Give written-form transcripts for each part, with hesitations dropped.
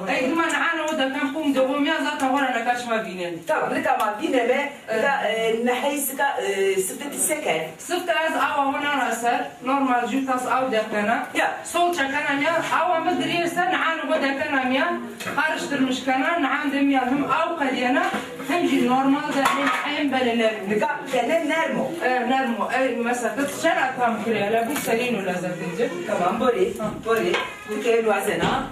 Ey duman ana oda kan kum دوم ya zaten orana kaçma binen. Tamam ne tamam yine be da nehayisika sıfır seker. Sıfta az ava ona rasar normal jutas av dakana. Ya. Sol çakanam ya ava madriyesen ana oda kanam ya karıştırmış kana nan demiyal hem av kadiyana hem ji normalde hem beleler. Nika kene nermo. Nermo mesela sen atam kirela bu senin o lazımdır. Tamam bori bu kere luazena.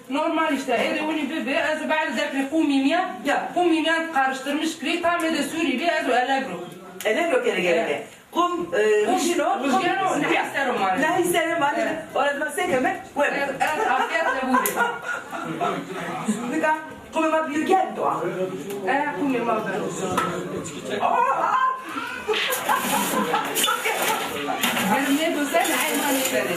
Normal işte onu bebe az بعد ذاك قوميميا Ya. قوميميا karıştırmış kri tam da suri bir az alagro. Elebro kere geldi. Kum rujino. Rujino ne isterim yani. Ne isterim hani. Orada sekeme. Evet afiyetle bu. Nika kumuma bir gel doğa. Kumima ben. Ne bu sen hayvan istedi.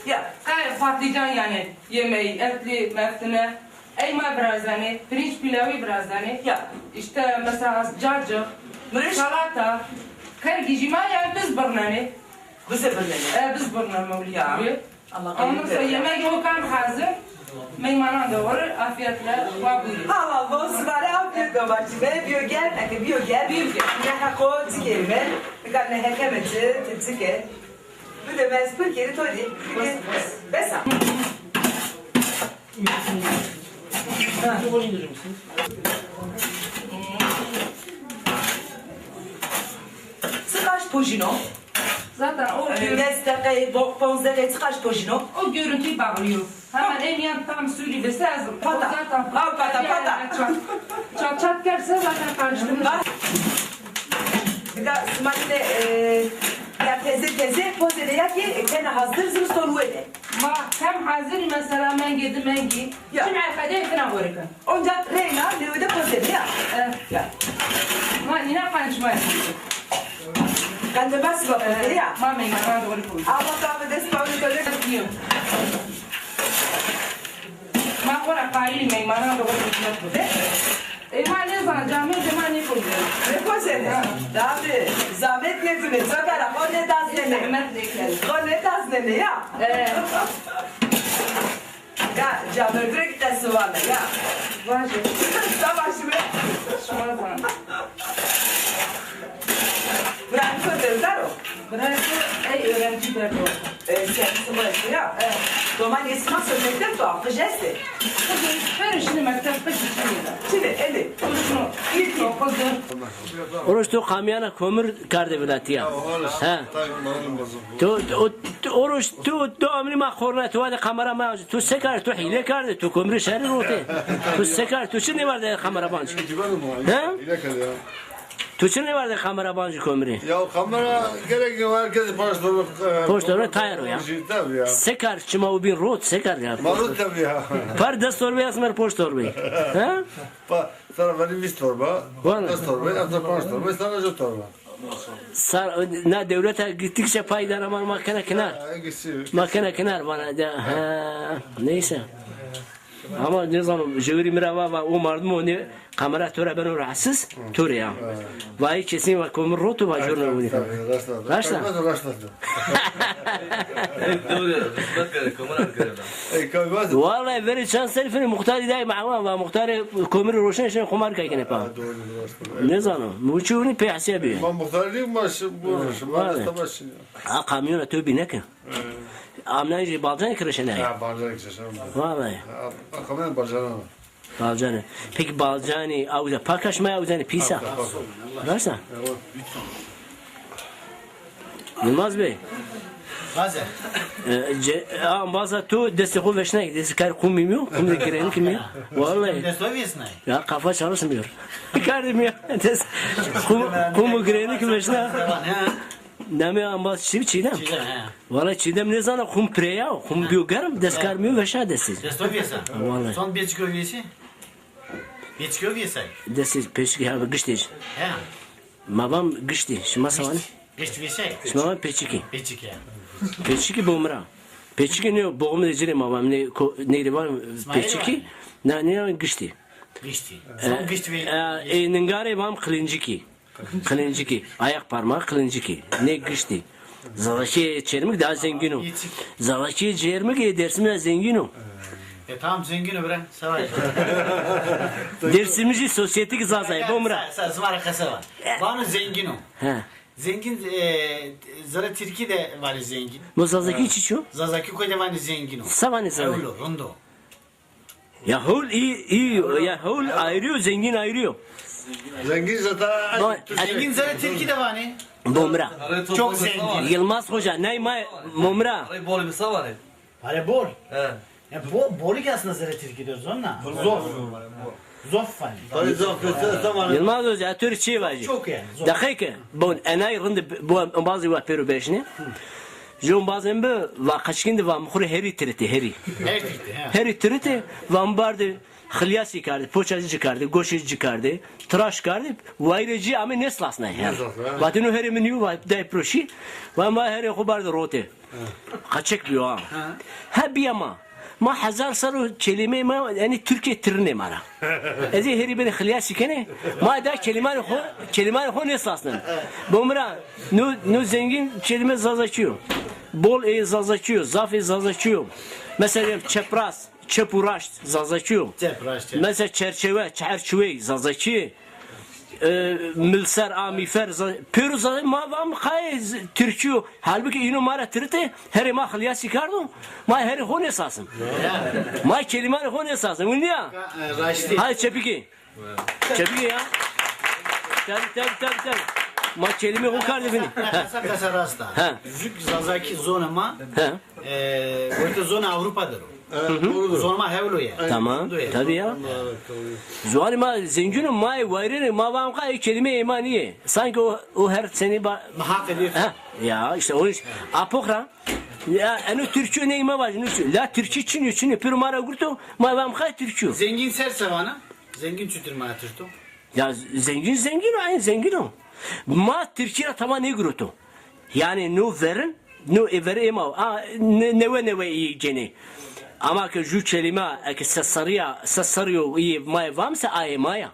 Ya. Patlıcan yani yemeği, etli, meftine, eyma birazdanı, pirinç pilavı birazdanı. Ya. İşte mesela cacık, Mırış. salata, kargicima yani biz bırnani. Bu sefer ne? Biz bırnani Ya. mevlütü. Allah Ondan sonra yemek yok kan hazır. Meymanan da var, afiyetle vaburi. Allah olsun bana afiyet olsun. Ben biyogen, biyogen. Ne hako tükürme. Nika ne hekemeti tütüke. Bu da ben spır kere todi. Besa. Sıkaç pojino. Zaten Destekayı, ponzere sıkaç pojino. o görüntüyü bağlıyor. Hemen en yan tam sürü bese hazır. Pata. Pata. Çat çat gelse zaten karıştırmış. Bir de smakine ya teze pozede ya ki kene hazır zır sonu ede. Ma hem hazır mesela mengi. Ya. Şimdi arkadaşlar fena varık. Onca reyna ne öde pozede ya. Ya. Ma yine kançma yapıyor. Ben de bas bak pozede ya. Ma mengi bana doğru koy. Allah kahve despanı böyle. Ma ora kayli mengi bana doğru koy. Ma ne zaman cami ne koyuyor? Ne pozede? Abi zahmet ne tüne? Sakara o ne tas nene? O ne tas nene ya? Ya camı direkt tası var ya. Vajı. Tamam şimdi. Şuna bana. Bırak pozede zaro. Bırak ey öğrenci verdi o. Sen sımırırsın ya. Doman esma sözlükten tuhaf jesti. Her işini mektepte geçiyor. Şimdi eli. Konuşma. İlk okulda. Oruç tu kamyana kömür kardı vilatiya. Ha. Oruç tu amri ma korna tu hadi kamera ma tu sekar tu hile kardı tu kömür şehri rote. Tu sekar tu şimdi vardı kamera bancı. Ha? Tu şimdi vardı kamera bancı kömürü. Ya kamera gerek yok herkes Poştörü tayar o ya. Tabii ya. Sekar çıma u bin rot sekar ya. Marut tabii ya. Par 10 torbe asmer poştörü. Ha? Sana benim 100 torba. Vallahi. 10 torba, hafta 5 torba, sana 100 torba. Na devlete gittikçe paydan ama makine kenar. Makine kenar bana da. Ha. Neyse. Ama ne zaman jüri mirava ve o mardum onu kamera töre ben rahatsız töre ya. Vay kesin ve kömür rotu var jurna bunu. Raşla. Vallahi veri şans telefonu muhtari day ma'wa ve muhtari kömür roşan şey kumar kayken yapar. Ne zaman? Muçuni pe hsabi. Ben muhtarlıyım baş bu baş. Ha kamyona töbi ne ki? Amnayı balcan kırışına. Ya bazen geçeceğim. Vallahi. Kamera bazen. Balcanı. Peki balcanı avuza pakaşmaya avuzanı pisa. Nasıl? Yılmaz Bey. Bazen. Bazen tu desteği veşne destekler kummuyor. Kumda girelim kimmiyor. Vallahi. Destoviyesine. Ya kafa çalışmıyor. Kardım ya. Kumu girelim kim veşne. Nami ambas çiğdem. Vallahi çiğdem ne zaman kum preya, kum biyogarım deskarmıyor veşne desiz. Destoviyesa. Vallahi. Son Bieczkoviyesi. Bieczkoviyesa. Desiz peşki abi gıştej. Ha. Babam gıştej. Şima savan. Bieczkoviyesi. Şima peçiki. Bieczki. Peçiki bomra. Peçiki ne boğum necire babam ne var peçiki. Ne gıştej. Gışti. Son gışti. Ningare babam kılınciki. Kılınciki. Ayak parmağı kılınciki. Ne gıştej. Zazaki çermik daha zengin o. Zazaki çermik Dersim'de zengin o. Tamam zengin öbren. Savaş. Dersimci sosyetik zazayı bomra. Zıvara kasa var. Bana zengin o. He. Zengin zara Türkiye'de var zengin. Bu zazaki çiço. Zazaki koyda var zengin o. Savani savani. Öyle rondo. Ya hol iyi ya hol ayrıyor zengin ayrıyor. Zengin zaten. Zengin zara Türkiye'de var ne? Bomra. Çok zengin. Yılmaz Hoca neymay bomra. Bol bir savar. Hare bol. He. Ya bol ki aslında zara Türkiye'de zonna. Zof. Zof falan. Tabii zafiyeti tamam. Yılmaz Hoca Türkçe var. Çok yani. Zof. Dakika. Bon enay rında bu bazı var peru beşni. Jom bazen bu va kaçkindi va muhri heri triti heri. Her Türkiye'de. Heri triti va bardı xiliyasi kardı, poçacı çıkardı, goşici çıkardı, tıraş kardı, vayreci ama neslasna her. Vatinu heri menü va dai proşi, va ma heri xubardı rote. Kaçık bir o. Ha bir ama. Ma hazar saru kelime ma yani Türkiye trine mara. Ezi heri beni xiliyasi kene. Ma da keliman ho neslasna. Bomra no zengin kelime zazaçıyor. Bol zazaçıyor, zaf zazaçıyor. Mesela çepras, çepuraş zazaçıyor. Çepuraş. Mesela çerçeve zazaçıyor. Milser, amifer, peru zazaçıyor. Ma vam kay Türkçe. Halbuki ino mara trite, her ma xiliyasi kardo. Ma her hon esasım. Ma keliman hon esasım. Bu ne ya? Raşti. Hadi çepiki. Çepiki ya. Tabii. Ma kelime hukardı beni. Kasa rasta. Jük zazaki zona ma. Orta zona Avrupa'dır o. Zona ma hevlo ya. Tamam. Tabii ya. Zuhani ma zenginim ma vayrene ma vam kay kelime imaniye. Sanki o her seni Hak ediyor. ya işte o iş. Apokra. Ya enu Türkçe neyime var? La Türkçe Çin pirmara gurto ma vam kay Türkçe. Zengin serse bana. Zengin çütür ma tırto. Ya zengin aynı zengin o. Ma Türkiye tamam ne gruto. Yani no verin, no evere ema. Ne iyi gene. Ama ki şu kelime ki sesariyo iyi may vamsa ay maya.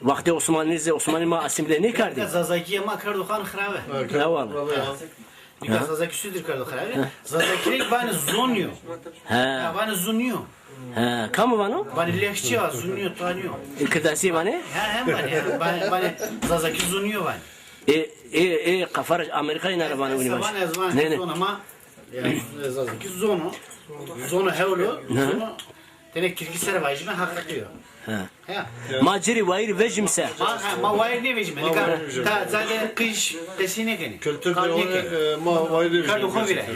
Vakti Osmanlı ma asimle ne kardı? Zazaki ma kardo khan khrabe. Ne var? Birkaç zazaki sütür kardo khrabe. Zazaki bana zonyo. Ha. Bana zonyo. Ha, kamu vano? Bana lekçi var, zonyo tanıyor. Kıdasi vane? Hem bana zazaki zonyo var. Kafar Amerika'yı nara vane unimaş. Ne ama zazaki zono. Zono hevlo. Zono denek Kirgisler vajime hak ediyor. Maceri vayri vejimse. Ma vayri ne vejime? Ta zaten kış desine gene. Kültür de ma vayri. Kardo khovire.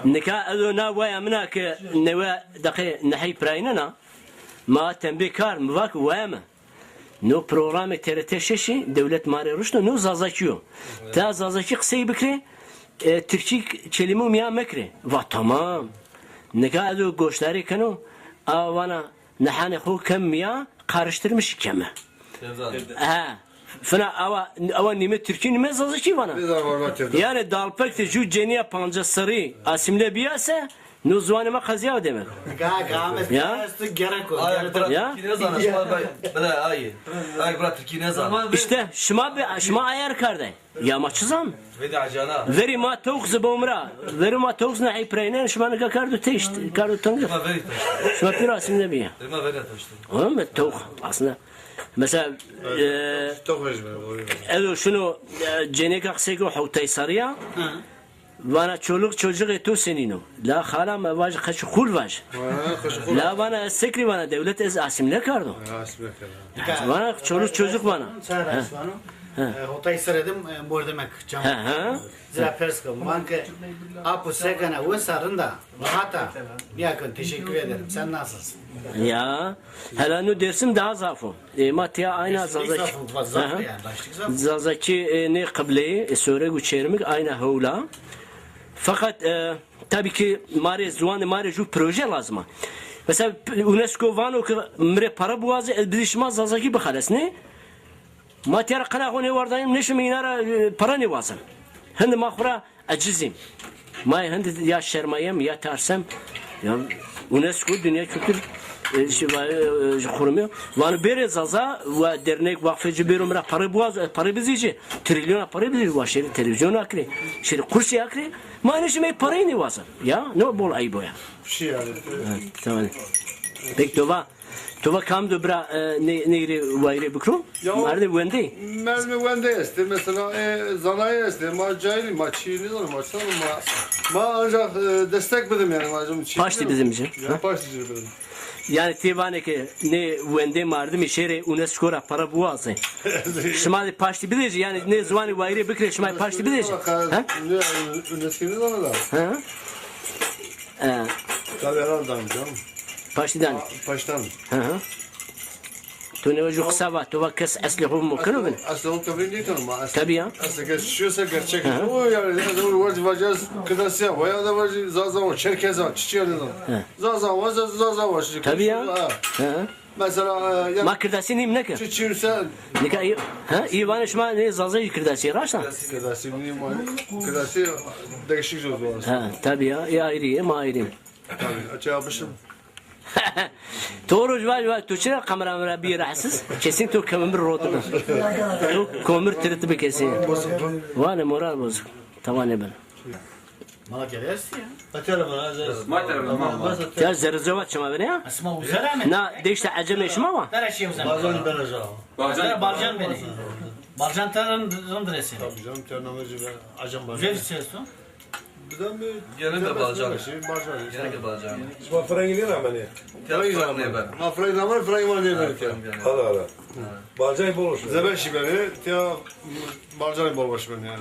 Nika ado na vaya mına ki neva dakı nahi praynana ma tembe kar mvak vayama. No programı TRT şeşi devlet mari ruşno no zazaçıyor. Ta zazaçı kısayı bikri Türkçe kelime miya mekri. Va tamam. Nika ado goşları kano avana nahane xo kemiya karıştırmış keme. Ha. Fena ava nime Türkiye nime zazaçı bana. Yani dalpek de ju ceniye panca sarı asimle biyase no zuanıma kazıya demek. Ya. Ya. İşte şma ayar karday. Ya maçızam. Veri ma tavuk bomra. Veri ma tavuk nahi preynen şma ne kardu teşt. Kardu tangi. Şma pira asimle biya. Ama tavuk aslında. Mesela şunu cenek aksego hutay sarıya. Bana çocuk eto senino. La halam vaj kaç kul vaj. La bana sekri bana devlet ez asimle kardo. Bana çocuk bana. Hotay saradım bu demek cam. Zira perskam banka apu sekana ve sarında hata. Yakın teşekkür ederim. Sen nasılsın? Ya hala nu dersim daha zafo. Matiya aynı zazaki. Zazaki ne kıbleyi söre güçermek aynı havla. Fakat tabii ki mare ju proje lazım. Mesela UNESCO vano ki mre para buazı bilişmaz zazaki bakhalas ne? Matiyara kana hone vardayım neşe minara para ne vazım. Hindi mahura acizim. May hindi ya şermayem ya tarsam ya UNESCO Dünya Kültür خورمیو وان بره زازا و درنیک وقفه جبیرو مرا پاره بزیجی تریلیون پاره بزیجی و شیر تلویزیون اکری شیر kursi اکری ما نشمی پاره نیوازم یا نه بول ای boya Bir şey yani. tamam peki tova kam do bra neyri vayre bukru marde wendi Mermi vende este mesela zanaya este ma cahili ma çiğni zor ma sana ma ancak destek bedim yani macım çiğni. Paşti bizim için. Ya paşti bedim. yani tevane ki ne wendi marde mi şere UNESCO ra para buazı şmali paşti bilici yani ne zvani vayre bukre şmali paşti bilici ha Ne ünlesiniz ona da. ha Tabii herhalde canım. paştidan Paştan. ha تو نوجو خسابات تو وكس اسلحه ممكن من Aslında o kabul değil tanım. tabii ya Aslında geçiyorsa gerçek. O yani o vacaz kıdası ya. Bayağı da var zaza var. Çerkez var. Çiçeği var. Zaza var. Zaza var. tabii ya ha Mesela ما كرداسي نيم نك çiçeğirse نك ها ايوان شما ne zazayı كرداسي راشنا kıdası bileyim kıdası değişik söz var. ha tabii ya ya ayrı ma ayrı Tabii açığa yapışım. Doğru cevap tu çira kamera bir rahatsız kesin tu kamera rotu tu komür tırtı bir kesin vane moral bozuk tamam ne ben Mala gelirsin ya. Atıyorum bana. ya zerzevat çama beni ya Asma uzara mı? na değişte acem eşim ama Dara şey uzara. Bazen ben acaba. Bazen Balcan beni. Balcan tarın rındıresi. Tabii canım ternamerci ben acım var. Güzel istiyorsun. Bizden bir Gene de balcan. Balcan. Gene de balcan. Ma Frangi ne ramani? Telefon ne ben? Ha Freydan var Freydan diye böyle ya. Hala hala. Balcay boloş. Zebeşi beni, ya Balcan'ı bol başı ben yani.